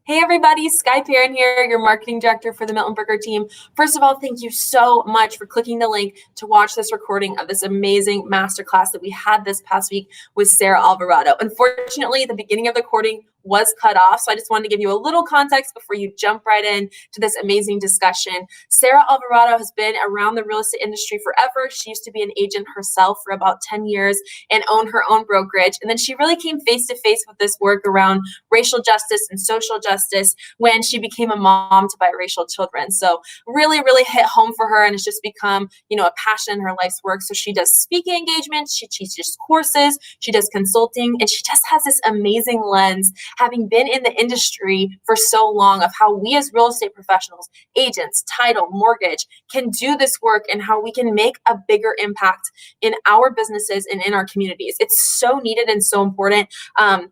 Hey everybody, Sky Perrin here, your marketing director for the Milton Berger team. First of all, thank you so much for clicking the link to watch this recording of this amazing masterclass that we had this past week with Sara Alvarado. Unfortunately, the beginning of the recording was cut off, so I just wanted to give you a little context before you jump right in to this amazing discussion. Sara Alvarado has been around the real estate industry forever. She used to be an agent herself for about 10 years and owned her own brokerage. And then she really came face to face with this work around racial justice and social justice when she became a mom to biracial children. So really, really hit home for her, and it's just become, a passion in her life's work. So she does speaking engagements, she teaches courses, she does consulting, and she just has this amazing lens, having been in the industry for so long, of how we as real estate professionals, agents, title, mortgage, can do this work and how we can make a bigger impact in our businesses and in our communities. It's so needed and so important.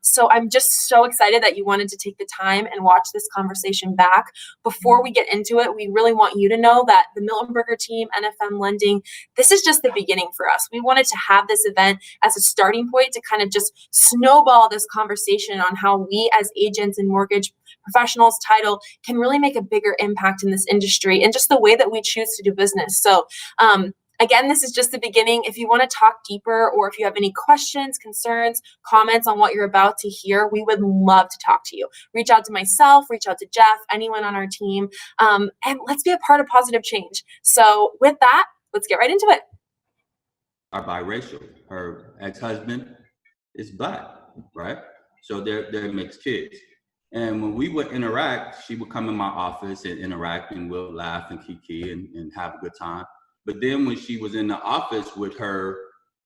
So I'm just so excited that you wanted to take the time and watch this conversation back. Before we get into it, we really want you to know that the Milton Berger team, NFM Lending, this is just the beginning for us. We wanted to have this event as a starting point to kind of just snowball this conversation on how we as agents and mortgage professionals, title, can really make a bigger impact in this industry and just the way that we choose to do business. So again, this is just the beginning. If you want to talk deeper, or if you have any questions, concerns, comments on what you're about to hear, we would love to talk to you. Reach out to myself, reach out to Jeff, anyone on our team, and let's be a part of positive change. So with that, let's get right into it. Are biracial. Her ex-husband is Black, right? So they're mixed kids. And when we would interact, she would come in my office and interact, and we'll laugh and kiki and have a good time. But then when she was in the office with her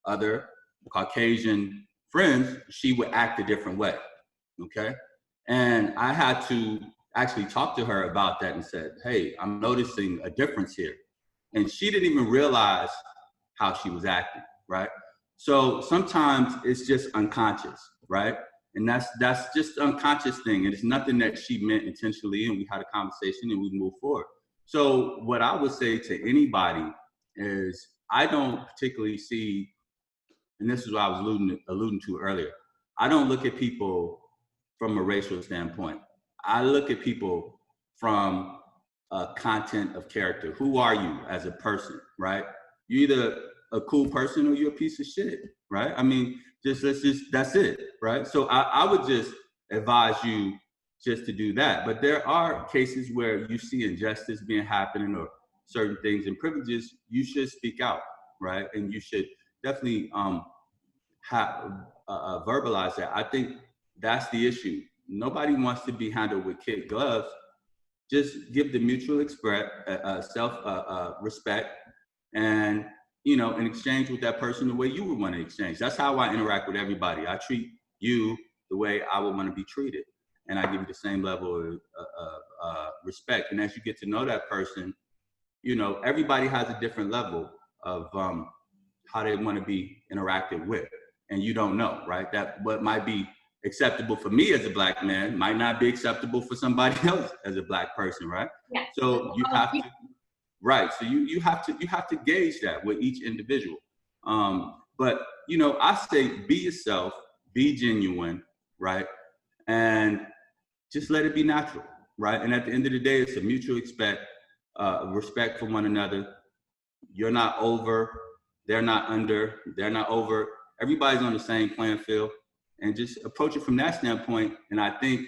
other Caucasian friends, she would act a different way, okay? And I had to actually talk to her about that and said, hey, I'm noticing a difference here. And she didn't even realize how she was acting, right? So sometimes it's just unconscious, right? And that's just an unconscious thing. And it's nothing that she meant intentionally, and we had a conversation and we moved forward. So what I would say to anybody is, I don't particularly see, and this is what I was alluding to earlier, I don't look at people from a racial standpoint. I look at people from a content of character. Who are you as a person, right? You're either a cool person or you're a piece of shit, right? I mean, that's it, right? So I would just advise you just to do that. But there are cases where you see injustice being happening or certain things and privileges, you should speak out, right? And you should definitely verbalize that. I think that's the issue. Nobody wants to be handled with kid gloves. Just give the mutual respect, and in exchange with that person the way you would want to exchange. That's how I interact with everybody. I treat you the way I would want to be treated, and I give you the same level of respect. And as you get to know that person, everybody has a different level of how they want to be interacted with, and you don't know, right? That what might be acceptable for me as a Black man might not be acceptable for somebody else as a Black person, right? Yeah. So you have to, right? So you have to gauge that with each individual. But I say be yourself, be genuine, right? And just let it be natural, right? And at the end of the day, it's a mutual respect for one another. You're not over, they're not under, they're not over. Everybody's on the same playing field, and just approach it from that standpoint. And I think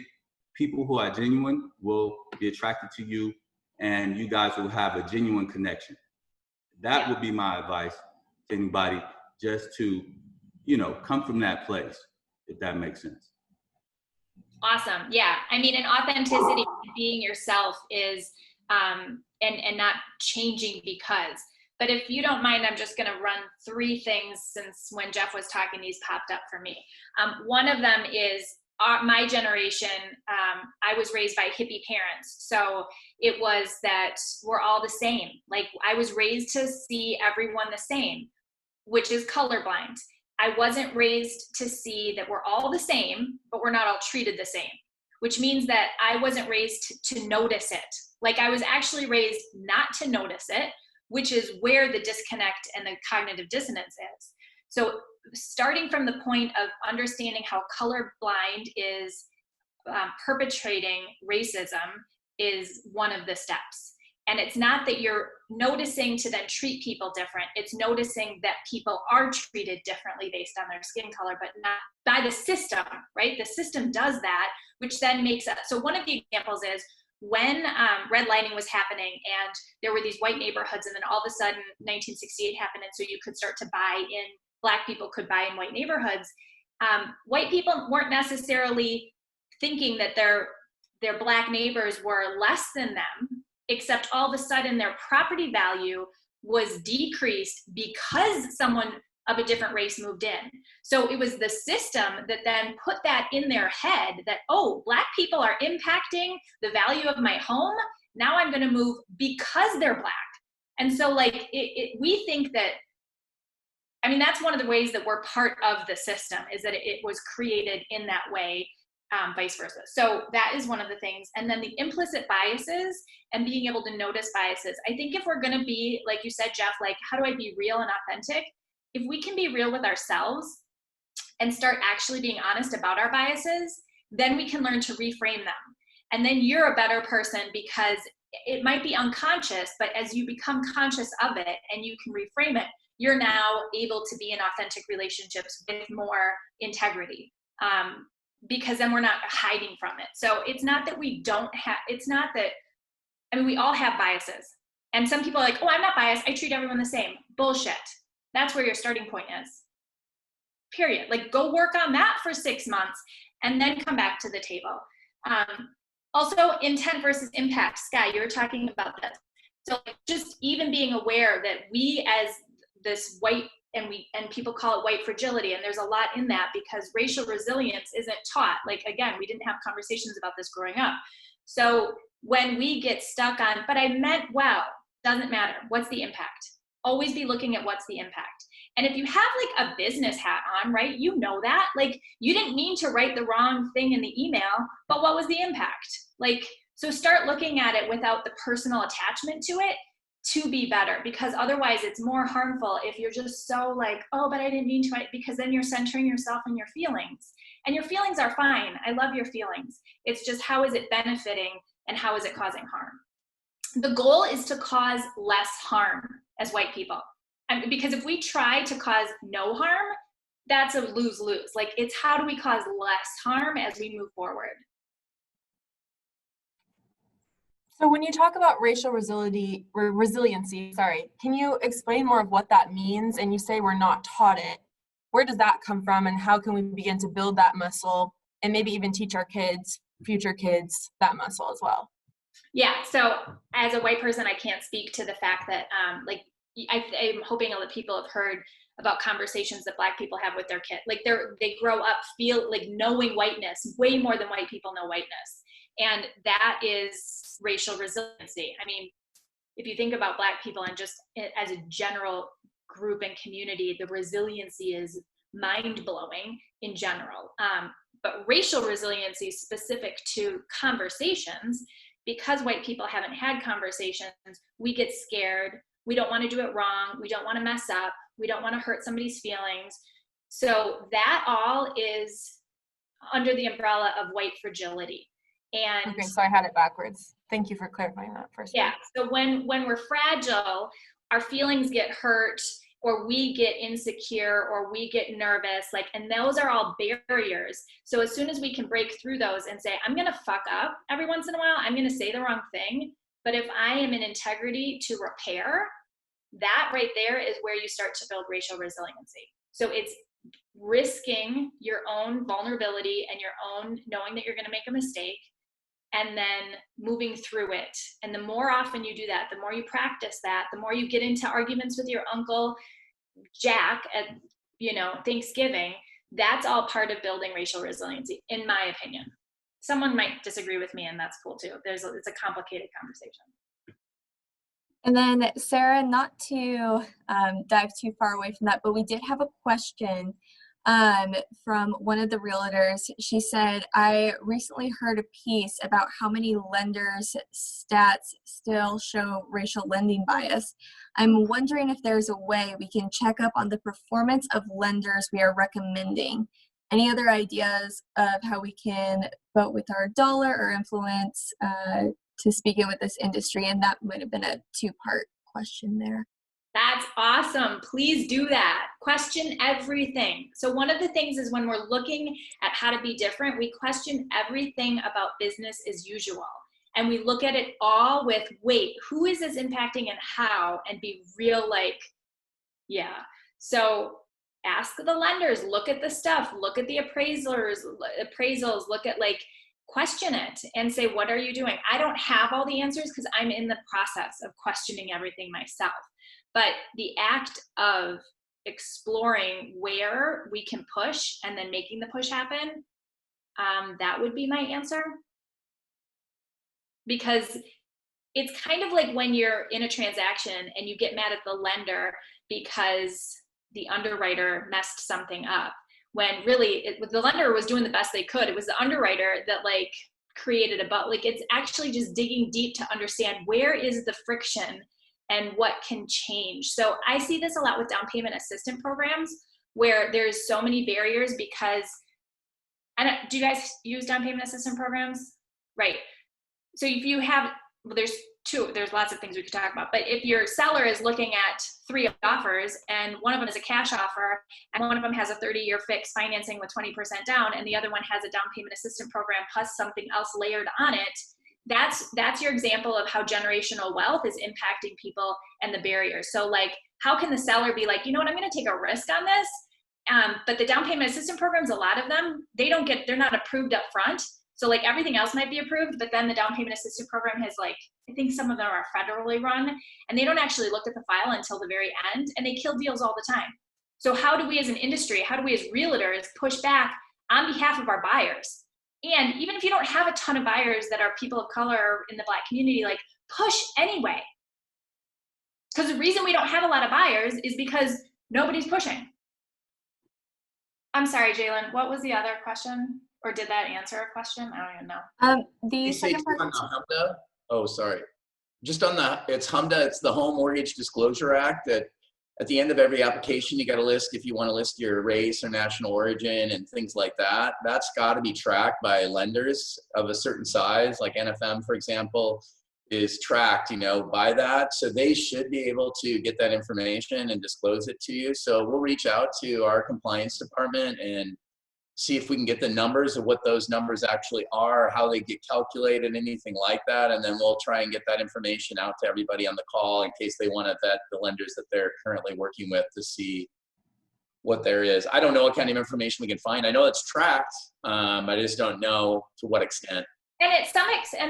people who are genuine will be attracted to you, and you guys will have a genuine connection. That would be my advice to anybody, just to, come from that place, if that makes sense. Awesome. Yeah. I mean, and authenticity, being yourself is, and not changing because. But if you don't mind, I'm just going to run 3 things, since when Jeff was talking, these popped up for me. One of them is my generation. I was raised by hippie parents. So it was that we're all the same. Like, I was raised to see everyone the same, which is colorblind. I wasn't raised to see that we're all the same, but we're not all treated the same, which means that I wasn't raised to notice it. Like, I was actually raised not to notice it, which is where the disconnect and the cognitive dissonance is. So starting from the point of understanding how colorblind is perpetrating racism is one of the steps. And it's not that you're noticing to then treat people different. It's noticing that people are treated differently based on their skin color, but not by the system, right? The system does that, which then makes it. So one of the examples is when redlining was happening and there were these white neighborhoods, and then all of a sudden 1968 happened, and so you could start to buy in, Black people could buy in white neighborhoods. White people weren't necessarily thinking that their Black neighbors were less than them, except all of a sudden their property value was decreased because someone of a different race moved in. So it was the system that then put that in their head that, oh, Black people are impacting the value of my home. Now I'm going to move because they're Black. And so like we think that, I mean, that's one of the ways that we're part of the system, is that it was created in that way. Vice versa. So that is one of the things. And then the implicit biases and being able to notice biases. I think if we're going to be, like you said, Jeff, like, how do I be real and authentic? If we can be real with ourselves and start actually being honest about our biases, then we can learn to reframe them. And then you're a better person, because it might be unconscious, but as you become conscious of it and you can reframe it, you're now able to be in authentic relationships with more integrity. Because then we're not hiding from it. So it's not that we don't have, it's not that, I mean, we all have biases. And some people are like, oh, I'm not biased, I treat everyone the same. Bullshit. That's where your starting point is. Period. Like, go work on that for 6 months and then come back to the table. Also, intent versus impact. Sky, you were talking about this. So just even being aware that we as this white, and people call it white fragility, and there's a lot in that because racial resilience isn't taught. Like, again, we didn't have conversations about this growing up. So when we get stuck on, but I meant well, doesn't matter. What's the impact? Always be looking at what's the impact. And if you have like a business hat on, right, you know that, like, you didn't mean to write the wrong thing in the email, but what was the impact? Like, so start looking at it without the personal attachment to it, to be better, because otherwise it's more harmful if you're just so like, oh, but I didn't mean to, because then you're centering yourself in your feelings. And your feelings are fine. I love your feelings. It's just, how is it benefiting and how is it causing harm? The goal is to cause less harm as white people. Because if we try to cause no harm, that's a lose-lose. Like, it's how do we cause less harm as we move forward? So when you talk about racial resiliency, can you explain more of what that means? And you say we're not taught it. Where does that come from, and how can we begin to build that muscle and maybe even teach our kids, future kids, that muscle as well? Yeah, so as a white person, I can't speak to the fact that, I'm hoping other people have heard about conversations that Black people have with their kids. Like, they grow up feel like knowing whiteness way more than white people know whiteness. And that is racial resiliency. I mean, if you think about Black people and just as a general group and community, the resiliency is mind-blowing in general. But racial resiliency is specific to conversations. Because white people haven't had conversations, we get scared. We don't want to do it wrong. We don't want to mess up. We don't want to hurt somebody's feelings. So that all is under the umbrella of white fragility. And okay, so I had it backwards. Thank you for clarifying that first. Yeah, so when we're fragile, our feelings get hurt, or we get insecure, or we get nervous, like, and those are all barriers. So as soon as we can break through those and say, I'm gonna fuck up every once in a while, I'm gonna say the wrong thing, but if I am in integrity to repair, that right there is where you start to build racial resiliency. So it's risking your own vulnerability and your own knowing that you're gonna make a mistake, and then moving through it. And the more often you do that, the more you practice that, the more you get into arguments with your Uncle Jack at, Thanksgiving, that's all part of building racial resiliency, in my opinion. Someone might disagree with me, and that's cool too. It's a complicated conversation. And then Sarah, not to dive too far away from that, but we did have a question from one of the realtors. She said, I recently heard a piece about how many lenders' stats still show racial lending bias. I'm wondering if there's a way we can check up on the performance of lenders we are recommending. any other ideas of how we can vote with our dollar or influence to speak in with this industry? And that might have been a two-part question there. That's awesome. Please do that. Question everything. So one of the things is when we're looking at how to be different, we question everything about business as usual. And we look at it all with, wait, who is this impacting and how? And be real like, yeah. So ask the lenders, look at the stuff, look at the appraisals, look at like, question it and say, what are you doing? I don't have all the answers because I'm in the process of questioning everything myself. But the act of exploring where we can push and then making the push happen, that would be my answer. Because it's kind of like when you're in a transaction and you get mad at the lender because the underwriter messed something up. When really the lender was doing the best they could. It was the underwriter that like created a bug. Like it's actually just digging deep to understand where is the friction and what can change. So I see this a lot with down payment assistance programs where there's so many barriers because, do you guys use down payment assistance programs? Right. So if you have, well, there's lots of things we could talk about, but if your seller is looking at 3 offers and one of them is a cash offer and one of them has a 30-year fixed financing with 20% down and the other one has a down payment assistance program plus something else layered on it, that's your example of how generational wealth is impacting people and the barriers. So like, how can the seller be like, you know what, I'm going to take a risk on this. But the down payment assistance programs, a lot of them, they're not approved up front. So like everything else might be approved, but then the down payment assistance program has like, I think some of them are federally run and they don't actually look at the file until the very end and they kill deals all the time. So how do we as an industry, how do we as realtors push back on behalf of our buyers? And even if you don't have a ton of buyers that are people of color or in the Black community, like push anyway. Because the reason we don't have a lot of buyers is because nobody's pushing. I'm sorry, Jalen, what was the other question? Or did that answer a question? I don't even know. The second part. HMDA? Oh, sorry. Just on it's HMDA, it's the Home Mortgage Disclosure Act that at the end of every application, you got to list if you want to list your race or national origin and things like that. That's got to be tracked by lenders of a certain size, like NFM, for example, is tracked, by that. So they should be able to get that information and disclose it to you. So we'll reach out to our compliance department and see if we can get the numbers of what those numbers actually are, how they get calculated, anything like that. And then we'll try and get that information out to everybody on the call in case they want to vet the lenders that they're currently working with to see what there is. I don't know what kind of information we can find. I know it's tracked. I just don't know to what extent. And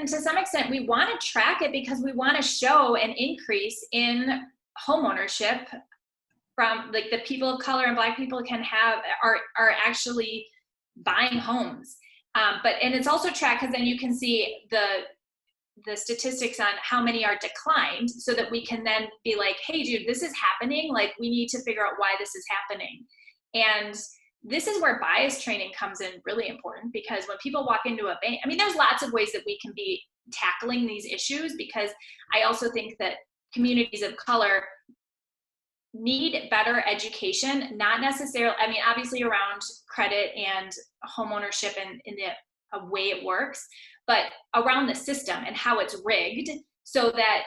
to some extent, we want to track it because we want to show an increase in homeownership from like the people of color and Black people are actually buying homes. And it's also tracked because then you can see the statistics on how many are declined so that we can then be like, hey, dude, this is happening. Like we need to figure out why this is happening. And this is where bias training comes in really important because when people walk into a bank, I mean, there's lots of ways that we can be tackling these issues because I also think that communities of color need better education, not necessarily, I mean, obviously around credit and homeownership and in the way it works, but around the system and how it's rigged so that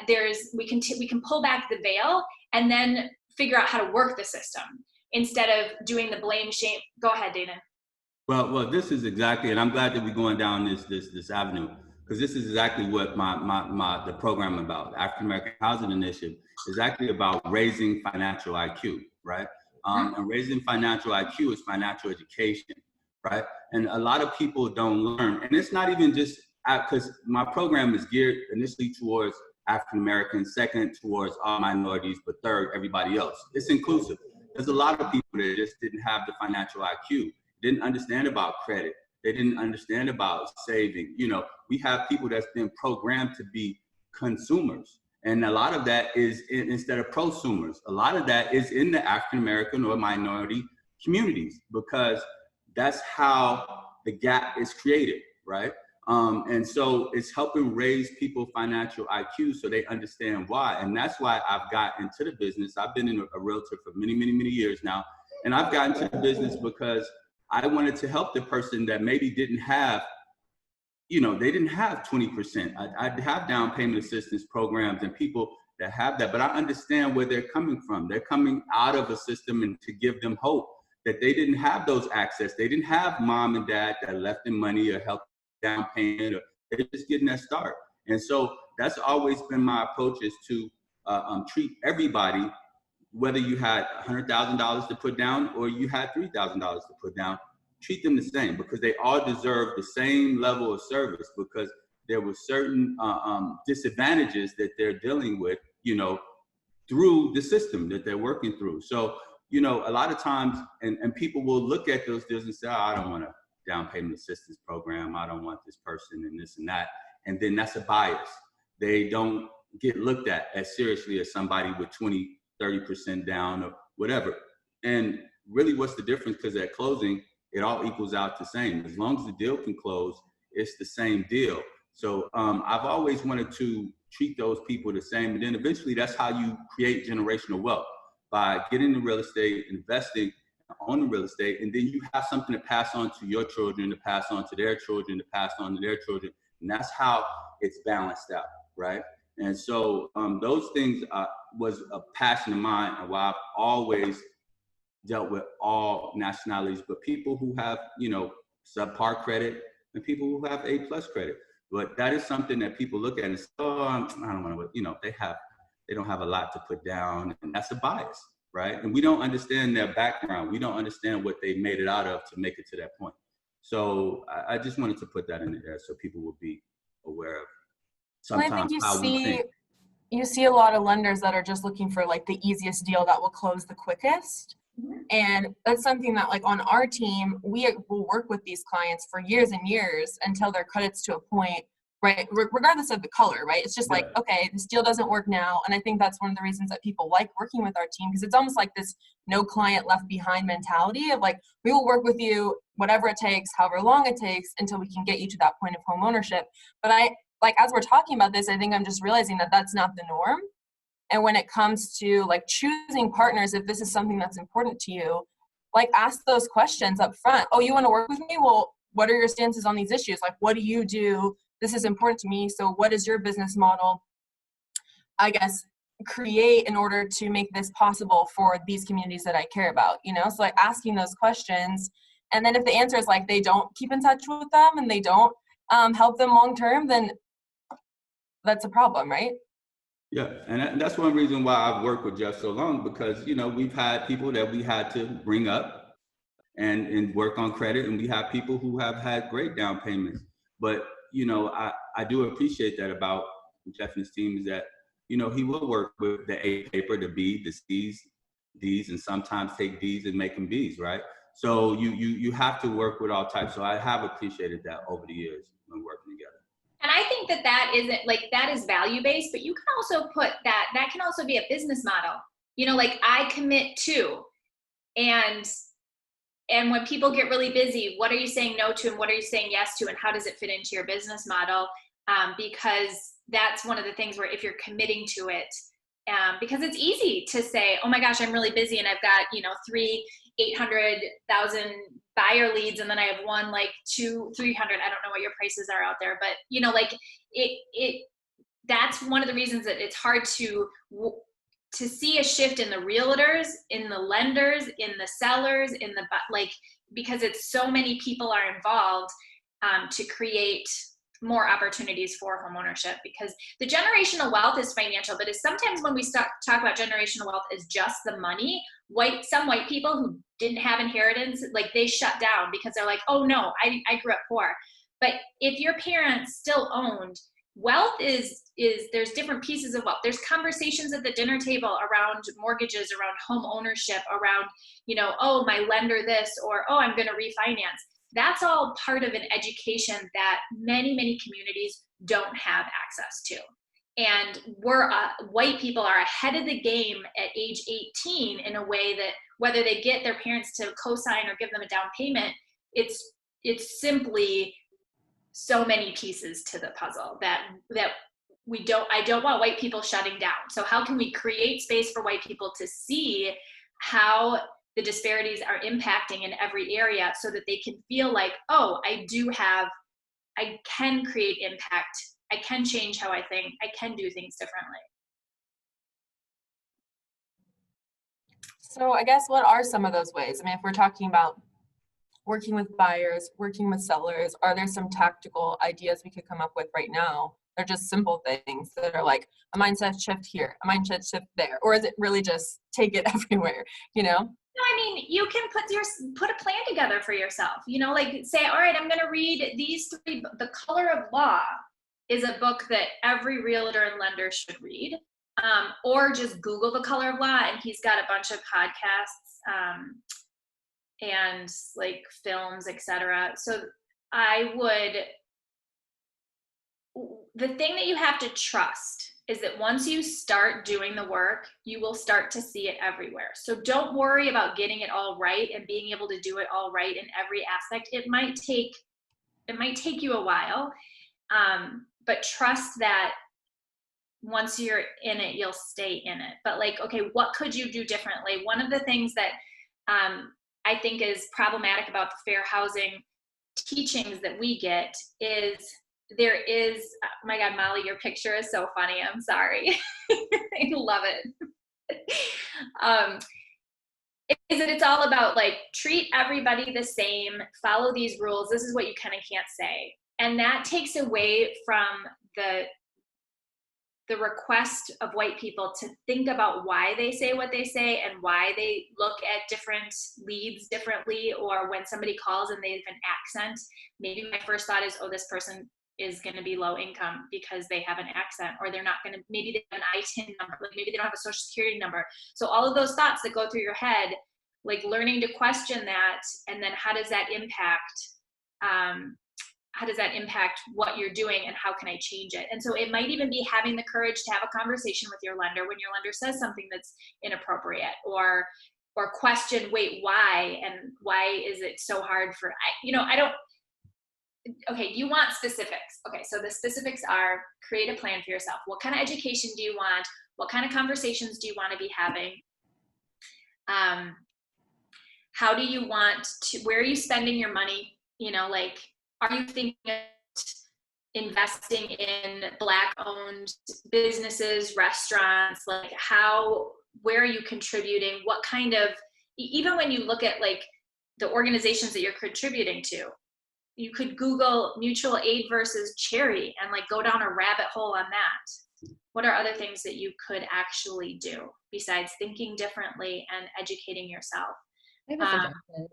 we can pull back the veil and then figure out how to work the system instead of doing the blame shame. Go ahead, Dayton. Well, this is exactly, and I'm glad that we're going down this avenue because this is exactly what the program about, the African American Housing Initiative, is actually about raising financial IQ, right? And raising financial IQ is financial education, right? And a lot of people don't learn, and it's not even just because my program is geared initially towards African Americans, second towards all minorities, but third everybody else. It's inclusive. There's a lot of people that just didn't have the financial IQ, didn't understand about credit. They didn't understand about saving. We have people that's been programmed to be consumers. And a lot of that is instead of prosumers. A lot of that is in the African American or minority communities because that's how the gap is created, right? And so it's helping raise people's financial IQ so they understand why. And that's why I've got into the business. I've been a realtor for many, many, many years now. And I've gotten into the business because I wanted to help the person that maybe didn't have, you know, they didn't have 20%. I have down payment assistance programs and people that have that, but I understand where they're coming from. They're coming out of a system, and to give them hope that they didn't have those access. They didn't have mom and dad that left them money or helped down payment, or they're just getting that start. And so that's always been my approach, is to treat everybody, whether you had $100,000 to put down or you had $3,000 to put down, treat them the same, because they all deserve the same level of service, because there were certain disadvantages that they're dealing with, you know, through the system that they're working through. So, you know, a lot of times, and people will look at those deals and say, oh, I don't want a down payment assistance program. I don't want this person and this and that. And then that's a bias. They don't get looked at as seriously as somebody with 20, 30% down or whatever. And really, what's the difference? Because at closing, it all equals out the same. As long as the deal can close, it's the same deal. So I've always wanted to treat those people the same. And then eventually, that's how you create generational wealth, by getting into real estate, investing, owning real estate, and then you have something to pass on to your children, to pass on to their children, to pass on to their children. And that's how it's balanced out, right? And so those things was a passion of mine, and why I've always dealt with all nationalities, but people who have, you know, subpar credit and people who have A+ credit. But that is something that people look at and say, oh, I don't want to, you know, they don't have a lot to put down, and that's a bias, right? And we don't understand their background. We don't understand what they made it out of to make it to that point. So I just wanted to put that in there so people will be aware of sometimes I think how we think. you see a lot of lenders that are just looking for like the easiest deal that will close the quickest. And that's something that, like, on our team, we will work with these clients for years and years until their credit's to a point, right? Regardless of the color, right? It's just like, okay, this deal doesn't work now. And I think that's one of the reasons that people like working with our team, because it's almost like this no client left behind mentality of like, we will work with you, whatever it takes, however long it takes, until we can get you to that point of home ownership. But as we're talking about this, I think I'm just realizing that that's not the norm. And when it comes to like choosing partners, if this is something that's important to you, like, ask those questions up front. Oh, you want to work with me? Well, what are your stances on these issues? Like, what do you do? This is important to me. So what is your business model, I guess, create in order to make this possible for these communities that I care about, you know? So like asking those questions. And then if the answer is like they don't keep in touch with them and they don't help them long term, then that's a problem, right? Yeah, and that's one reason why I've worked with Jeff so long, because, you know, we've had people that we had to bring up and work on credit, and we have people who have had great down payments. But, you know, I do appreciate that about Jeff and his team, is that, you know, he will work with the A paper, the B, the C's, D's, and sometimes take D's and make them B's, right? So you have to work with all types. So I have appreciated that over the years when working together. And I think that isn't like, that is value-based, but you can also put that can also be a business model. You know, like, I commit to, and when people get really busy, what are you saying no to and what are you saying yes to, and how does it fit into your business model? Because that's one of the things where if you're committing to it, because it's easy to say, oh my gosh, I'm really busy and I've got, you know, 800,000 buyer leads, and then I have one like 300. I don't know what your prices are out there, but, you know, like that's one of the reasons that it's hard to see a shift in the realtors, in the lenders, in the sellers, because it's so many people are involved to create more opportunities for homeownership. Because the generational wealth is financial, but sometimes when we talk about generational wealth as just the money, some white people who didn't have inheritance, like, they shut down because they're like, oh no, I grew up poor. But if your parents still owned, wealth is there's different pieces of wealth. There's conversations at the dinner table around mortgages, around home ownership, around, you know, oh, my lender this, or, oh, I'm going to refinance. That's all part of an education that many, many communities don't have access to. And white people are ahead of the game at age 18 in a way that, whether they get their parents to co-sign or give them a down payment, it's simply so many pieces to the puzzle that I don't want white people shutting down. So how can we create space for white people to see how the disparities are impacting in every area, so that they can feel like, oh, I can create impact. I can change how I think. I can do things differently. So I guess what are some of those ways? I mean, if we're talking about working with buyers, working with sellers, are there some tactical ideas we could come up with right now? They're just simple things that are like a mindset shift here, a mindset shift there, or is it really just take it everywhere, you know? No, I mean, you can put a plan together for yourself, you know, like say, all right, I'm going to read these 3. The Color of Law is a book that every realtor and lender should read. Or just Google The Color of Law, and he's got a bunch of podcasts and like films, etc. So the thing that you have to trust is that once you start doing the work, you will start to see it everywhere. So don't worry about getting it all right and being able to do it all right in every aspect. It might take you a while, but trust that once you're in it, you'll stay in it. But like, okay, what could you do differently? One of the things that I think is problematic about the fair housing teachings that we get is oh my God, Molly, your picture is so funny. I'm sorry. I love it. Is that it's all about like, treat everybody the same, follow these rules. This is what you kind of can't say. And that takes away from the request of white people to think about why they say what they say and why they look at different leads differently, or when somebody calls and they have an accent, maybe my first thought is, oh, this person is going to be low income because they have an accent, or they're not going to, maybe they have an ITIN number, like maybe they don't have a social security number. So all of those thoughts that go through your head, like learning to question that, and then how does that impact what you're doing, and how can I change it? And so it might even be having the courage to have a conversation with your lender when your lender says something that's inappropriate, or question, wait, why? And why is it so hard for, okay, you want specifics. Okay, so the specifics are create a plan for yourself. What kind of education do you want? What kind of conversations do you want to be having? How do you want to, where are you spending your money? You know, like, are you thinking of investing in Black-owned businesses, restaurants? Like where are you contributing? What kind of, even when you look at like the organizations that you're contributing to, you could Google mutual aid versus charity and like go down a rabbit hole on that. What are other things that you could actually do besides thinking differently and educating yourself? I have a suggestion,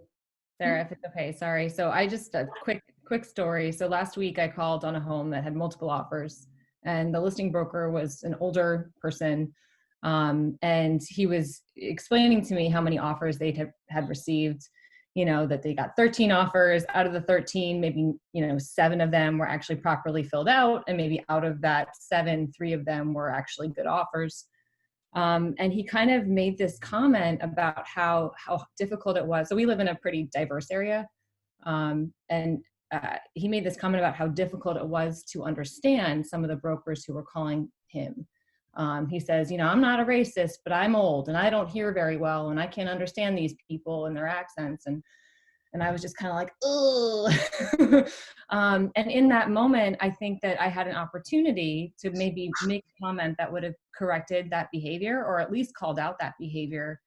Sarah, if it's okay. Sorry. So I just a quick story. So last week I called on a home that had multiple offers, and the listing broker was an older person, and he was explaining to me how many offers they had received. You know, that they got 13 offers. Out of the 13, maybe 7 of them were actually properly filled out, and maybe out of that 7, 3 of them were actually good offers. And he kind of made this comment about how difficult it was. So we live in a pretty diverse area. And he made this comment about how difficult it was to understand some of the brokers who were calling him. He says, I'm not a racist, but I'm old and I don't hear very well, and I can't understand these people and their accents. And I was just kind of like, oh. And in that moment, I think that I had an opportunity to maybe make a comment that would have corrected that behavior, or at least called out that behavior.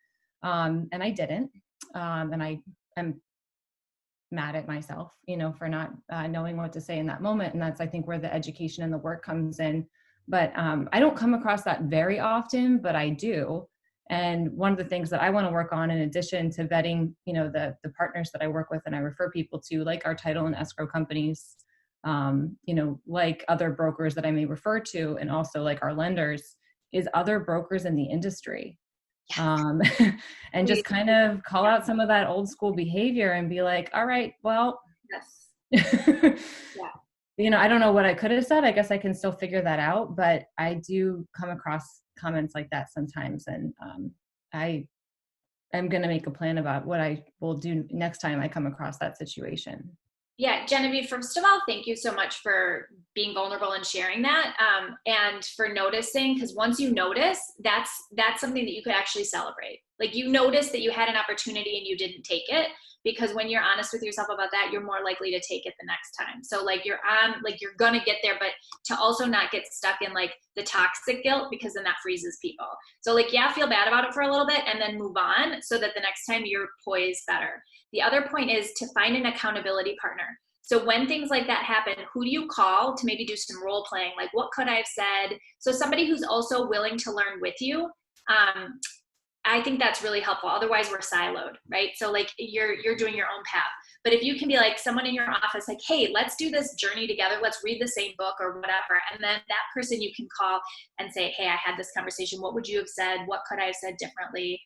And I didn't. And I am mad at myself, for not knowing what to say in that moment. And that's, I think, where the education and the work comes in. But I don't come across that very often, but I do. And one of the things that I want to work on, in addition to vetting, the partners that I work with and I refer people to, like our title and escrow companies, like other brokers that I may refer to, and also like our lenders, is other brokers in the industry. And just kind of call out some of that old school behavior and be like, all right, well, yes. Yeah. I don't know what I could have said. I guess I can still figure that out, but I do come across comments like that sometimes. And I am going to make a plan about what I will do next time I come across that situation. Yeah, Genevieve, first of all, thank you so much for being vulnerable and sharing that, and for noticing, because once you notice, that's something that you could actually celebrate. Like you noticed that you had an opportunity and you didn't take it, because when you're honest with yourself about that, you're more likely to take it the next time. So like you're gonna get there, but to also not get stuck in like the toxic guilt, because then that freezes people. So like, yeah, feel bad about it for a little bit and then move on so that the next time you're poised better. The other point is to find an accountability partner. So when things like that happen, who do you call to maybe do some role playing? Like, what could I have said? So somebody who's also willing to learn with you. I think that's really helpful. Otherwise we're siloed, right? So like you're doing your own path. But if you can be like someone in your office, like, hey, let's do this journey together. Let's read the same book or whatever. And then that person you can call and say, hey, I had this conversation. What would you have said? What could I have said differently?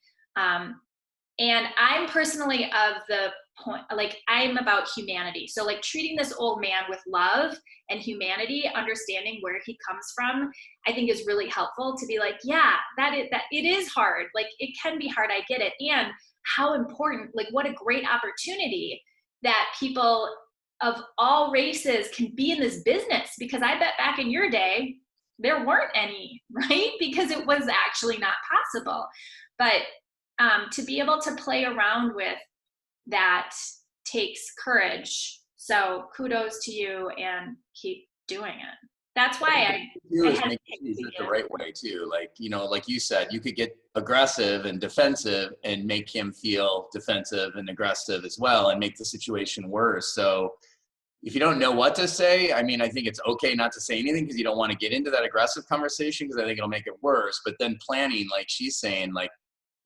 And I'm personally of the point, like I'm about humanity. So like treating this old man with love and humanity, understanding where he comes from, I think is really helpful to be like, yeah, that it is hard. Like it can be hard. I get it. And how important, like what a great opportunity that people of all races can be in this business, because I bet back in your day, there weren't any, right? Because it was actually not possible. But to be able to play around with that takes courage. So kudos to you and keep doing it. That's why I make it the right way too. Like, you know, like you said, you could get aggressive and defensive and make him feel defensive and aggressive as well and make the situation worse. So if you don't know what to say, I mean, I think it's okay not to say anything because you don't want to get into that aggressive conversation because I think it'll make it worse. But then planning, like she's saying, like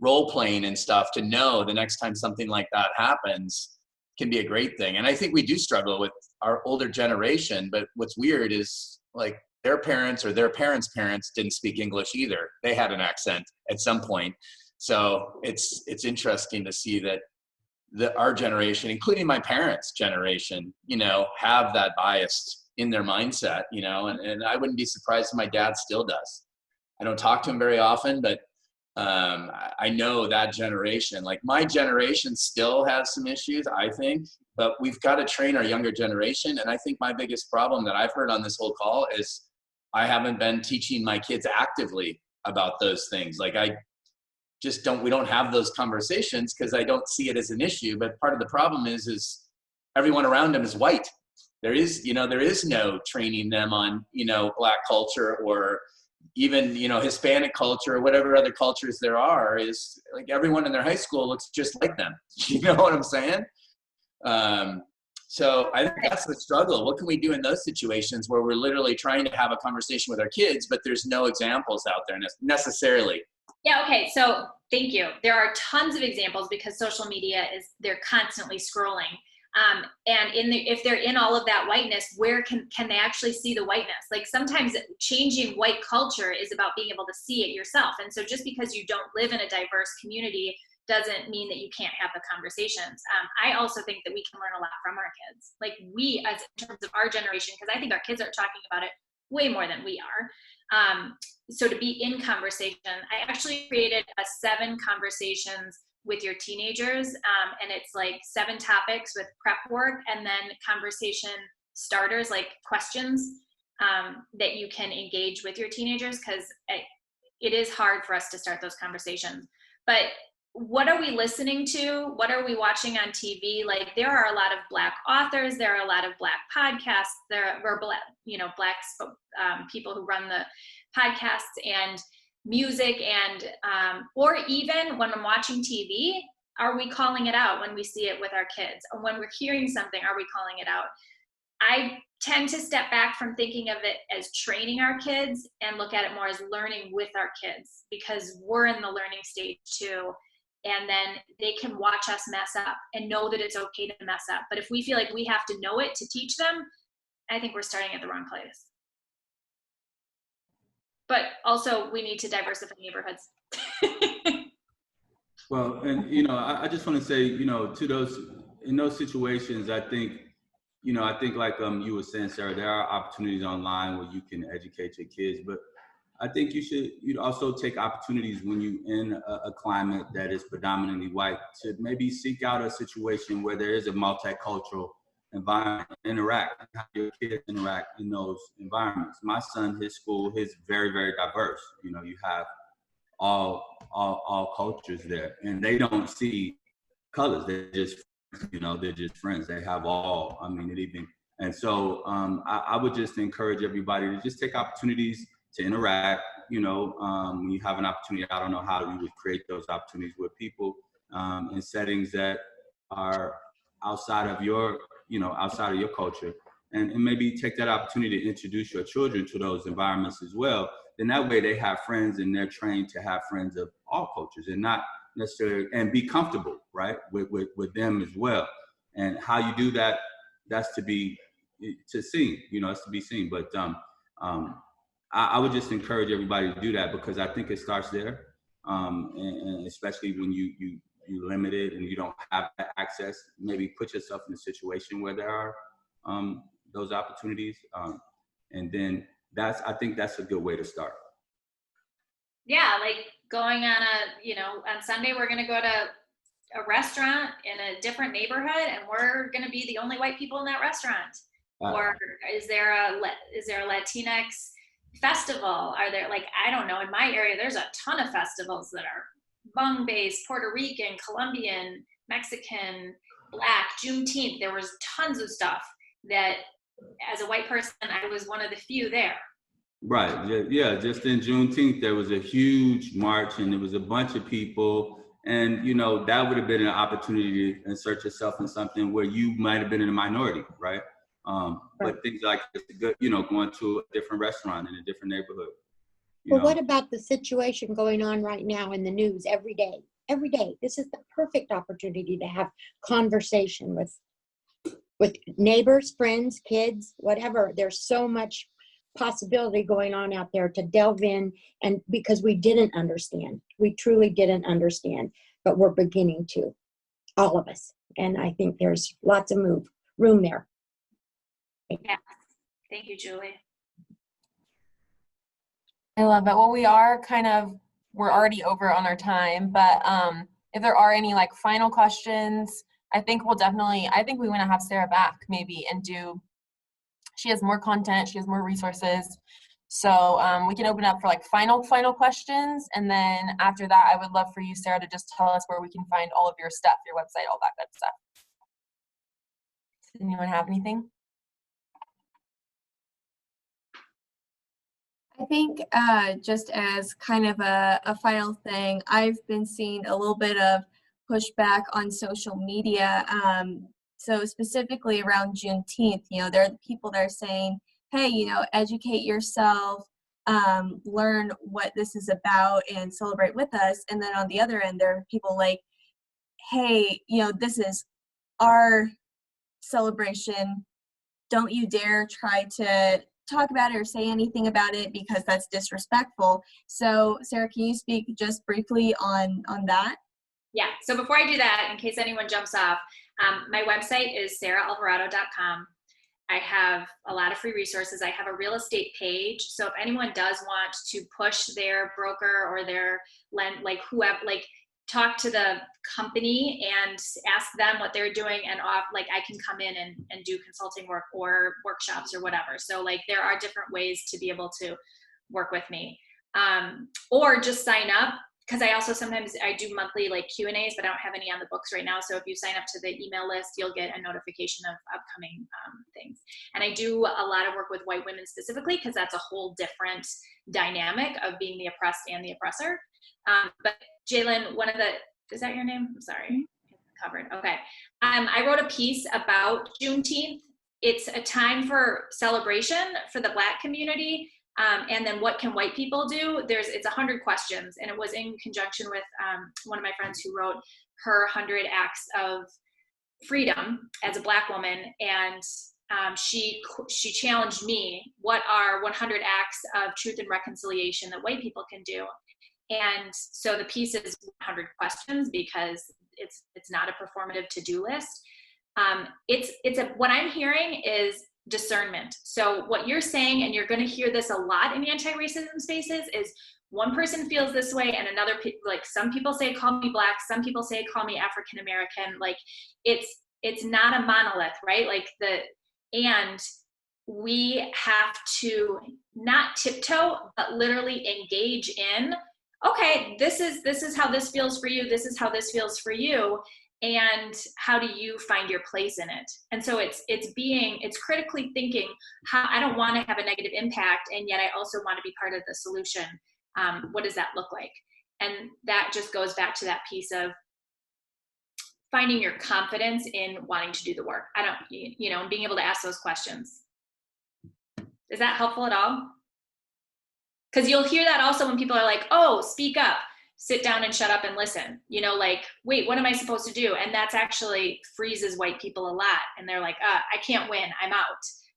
role playing and stuff to know the next time something like that happens can be a great thing. And I think we do struggle with our older generation, but what's weird is like their parents or their parents' parents didn't speak English either. They had an accent at some point. So it's interesting to see that our generation, including my parents' generation, you know, have that bias in their mindset, you know, and I wouldn't be surprised if my dad still does. I don't talk to him very often, but I know that generation, like my generation still has some issues, I think, but we've got to train our younger generation. And I think my biggest problem that I've heard on this whole call is I haven't been teaching my kids actively about those things. Like we don't have those conversations because I don't see it as an issue. But part of the problem is everyone around them is white. There is no training them on, you know, Black culture or even, you know, Hispanic culture or whatever other cultures there are. Is like everyone in their high school looks just like them. You know what I'm saying? So I think that's the struggle. What can we do in those situations where we're literally trying to have a conversation with our kids, but there's no examples out there necessarily? Yeah, okay, so thank you. There are tons of examples because social media they're constantly scrolling. And if they're in all of that whiteness, where can they actually see the whiteness? Like sometimes changing white culture is about being able to see it yourself. And so just because you don't live in a diverse community doesn't mean that you can't have the conversations. I also think that we can learn a lot from our kids. Like we, as in terms of our generation, because I think our kids are talking about it way more than we are. So to be in conversation, I actually created 7 conversations with your teenagers, and it's like 7 topics with prep work and then conversation starters, like questions that you can engage with your teenagers, because it is hard for us to start those conversations. But what are we listening to? What are we watching on TV? Like there are a lot of Black authors, there are a lot of Black podcasts, there are Black, Black people who run the podcasts and music, and or even when I'm watching TV, are we calling it out when we see it with our kids? Or when we're hearing something, are we calling it out? I tend to step back from thinking of it as training our kids and look at it more as learning with our kids, because we're in the learning stage too. And then they can watch us mess up and know that it's okay to mess up. But if we feel like we have to know it to teach them, I think we're starting at the wrong place. But also we need to diversify neighborhoods. Well, and, I just want to say, in those situations, I think like you were saying, Sarah, there are opportunities online where you can educate your kids, but I think you'd also take opportunities when you're in a climate that is predominantly white to maybe seek out a situation where there is a multicultural environment, interact, how your kids interact in those environments. My son, his school is very, very diverse. You have all cultures there, and they don't see colors. They're just, they're just friends. They have all, and so I would just encourage everybody to just take opportunities to interact. When you have an opportunity, I don't know how you would create those opportunities with people in settings that are outside of your culture, and maybe take that opportunity to introduce your children to those environments as well. Then that way they have friends, and they're trained to have friends of all cultures, and not necessarily, and be comfortable, right, with them as well. And how you do that, that's to be seen, it's to be seen. But I would just encourage everybody to do that, because I think it starts there, and especially when you limit it and you don't have that access. Maybe put yourself in a situation where there are those opportunities, and then I think that's a good way to start. Yeah, like going on on Sunday, we're going to go to a restaurant in a different neighborhood, and we're going to be the only white people in that restaurant. Or is there a Latinx festival? Are there, I don't know, in my area, there's a ton of festivals that are Hmong-based, Puerto Rican, Colombian, Mexican, Black, Juneteenth. There was tons of stuff that, as a white person, I was one of the few there. Right. Yeah. Just in Juneteenth, there was a huge march, and there was a bunch of people. And, that would have been an opportunity to insert yourself in something where you might have been in a minority, right? But things like going to a different restaurant in a different neighborhood. Well, what about the situation going on right now in the news every day? Every day. This is the perfect opportunity to have conversation with neighbors, friends, kids, whatever. There's so much possibility going on out there to delve in, and because we didn't understand. We truly didn't understand, but we're beginning to, all of us. And I think there's lots of room there. Yeah. Thank you, Julie. I love it. Well, we're already over on our time, but if there are any final questions, I think we want to have Sara back maybe and she has more content, she has more resources. So we can open up for final questions. And then after that, I would love for you, Sara, to just tell us where we can find all of your stuff, your website, all that good stuff. Does anyone have anything? I think just as kind of a final thing, I've been seeing a little bit of pushback on social media. So specifically around Juneteenth, there are people that are saying, hey, educate yourself, learn what this is about and celebrate with us. And then on the other end, there are people like, hey, this is our celebration. Don't you dare try to talk about it or say anything about it, because that's disrespectful. So Sara, can you speak just briefly on that? Yeah, so before I do that, in case anyone jumps off, my website is saraalvarado.com. I have a lot of free resources. I have a real estate page. So if anyone does want to push their broker or their talk to the company and ask them what they're doing, and I can come in and do consulting work or workshops or whatever. So there are different ways to be able to work with me, or just sign up, because I also sometimes I do monthly Q&As, but I don't have any on the books right now. So if you sign up to the email list, you'll get a notification of upcoming things. And I do a lot of work with white women specifically, because that's a whole different dynamic of being the oppressed and the oppressor. But Jalen, is that your name? I'm sorry, covered. Okay. I wrote a piece about Juneteenth. It's a time for celebration for the Black community. And then what can white people do? It's 100 questions, and it was in conjunction with one of my friends who wrote her 100 acts of freedom as a Black woman. And she challenged me, what are 100 acts of truth and reconciliation that white people can do? And so the piece is 100 questions, because it's not a performative to-do list. What I'm hearing is discernment. So what you're saying, and you're going to hear this a lot in anti-racism spaces, is one person feels this way and another, some people say call me Black, some people say call me African American. It's not a monolith, right? And we have to not tiptoe, but literally engage in, okay, this is how this feels for you. This is how this feels for you. And how do you find your place in it? And so it's critically thinking, how I don't want to have a negative impact, and yet I also want to be part of the solution. What does that look like? And that just goes back to that piece of finding your confidence in wanting to do the work. And being able to ask those questions. Is that helpful at all? Because you'll hear that also when people are like, oh, speak up, sit down and shut up and listen. Wait, what am I supposed to do? And that's actually freezes white people a lot. And they're like, I can't win, I'm out.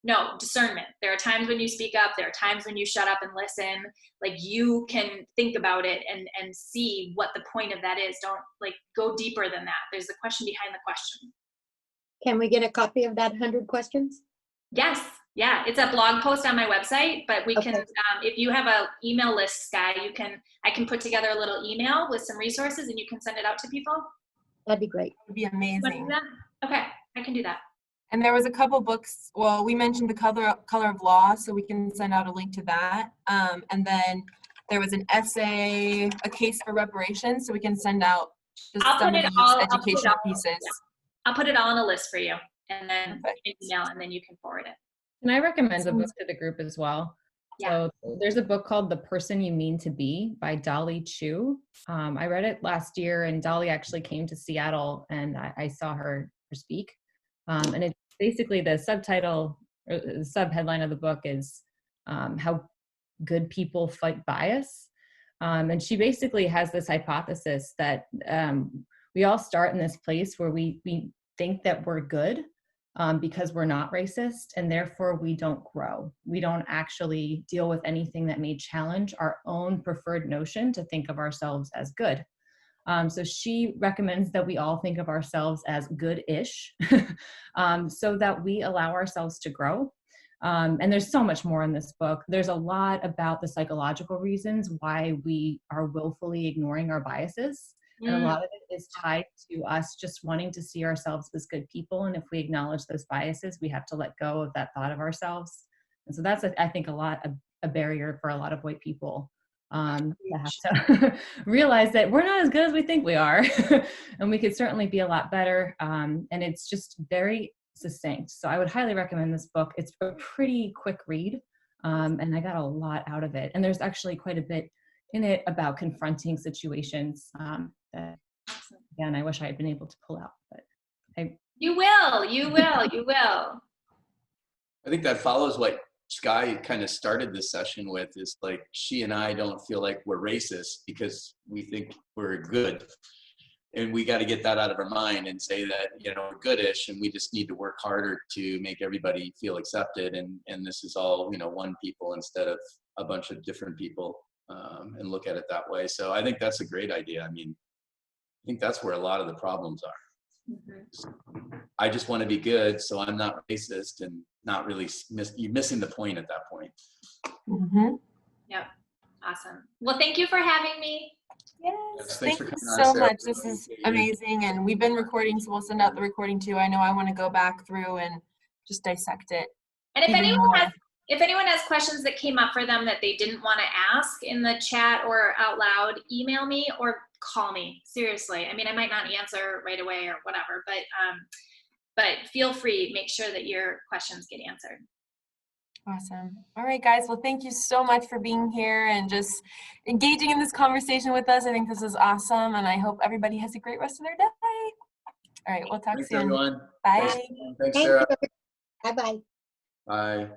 No, discernment. There are times when you speak up. There are times when you shut up and listen. Like, you can think about it and see what the point of that is. Don't go deeper than that. There's the question behind the question. Can we get a copy of that 100 questions? Yes. Yeah, it's a blog post on my website, but we can, if you have an email list, Sky, I can put together a little email with some resources and you can send it out to people. That'd be great. It would be amazing. Okay, I can do that. And there was a couple books. Well, we mentioned the color of law, so we can send out a link to that. And then there was an essay, a case for reparations, so we can send out just some of these educational pieces. I'll put it all on a list for you, and then an email, and then you can forward it. And I recommend a book to the group as well. Yeah. So there's a book called The Person You Mean to Be by Dolly Chu. I read it last year, and Dolly actually came to Seattle, and I saw her speak. And it's basically the subtitle or the sub-headline of the book is How Good People Fight Bias. And she basically has this hypothesis that we all start in this place where we think that we're good because we're not racist, and therefore we don't grow. We don't actually deal with anything that may challenge our own preferred notion to think of ourselves as good. So she recommends that we all think of ourselves as good-ish so that we allow ourselves to grow. And there's so much more in this book. There's a lot about the psychological reasons why we are willfully ignoring our biases. And a lot of it is tied to us just wanting to see ourselves as good people. And if we acknowledge those biases, we have to let go of that thought of ourselves. And so that's, I think, a barrier for a lot of white people. To have to realize that we're not as good as we think we are. And we could certainly be a lot better. And it's just very succinct. So I would highly recommend this book. It's a pretty quick read. And I got a lot out of it. And there's actually quite a bit in it about confronting situations that, again, I wish I had been able to pull out, but You will. I think that follows what Sky kind of started this session with, is like, she and I don't feel like we're racist because we think we're good. And we got to get that out of our mind and say that, we're goodish, and we just need to work harder to make everybody feel accepted. And this is all, one people instead of a bunch of different people, and look at it that way. So I think that's a great idea. I mean, I think that's where a lot of the problems are. Mm-hmm. I just want to be good, so I'm not racist, and not really you're missing the point at that point. Mm-hmm. Yep. Awesome. Well, thank you for having me. Yes, thank you so much. This is amazing. And we've been recording, so we'll send out the recording too. I know I want to go back through and just dissect it. And if anyone has questions that came up for them that they didn't want to ask in the chat or out loud, email me or call me. Seriously. I mean, I might not answer right away or whatever, but feel free, make sure that your questions get answered. Awesome. All right, guys. Well, thank you so much for being here and just engaging in this conversation with us. I think this is awesome, and I hope everybody has a great rest of their day. All right, we'll talk soon. Everyone. Bye. Thanks, Sarah. Bye-bye. Bye.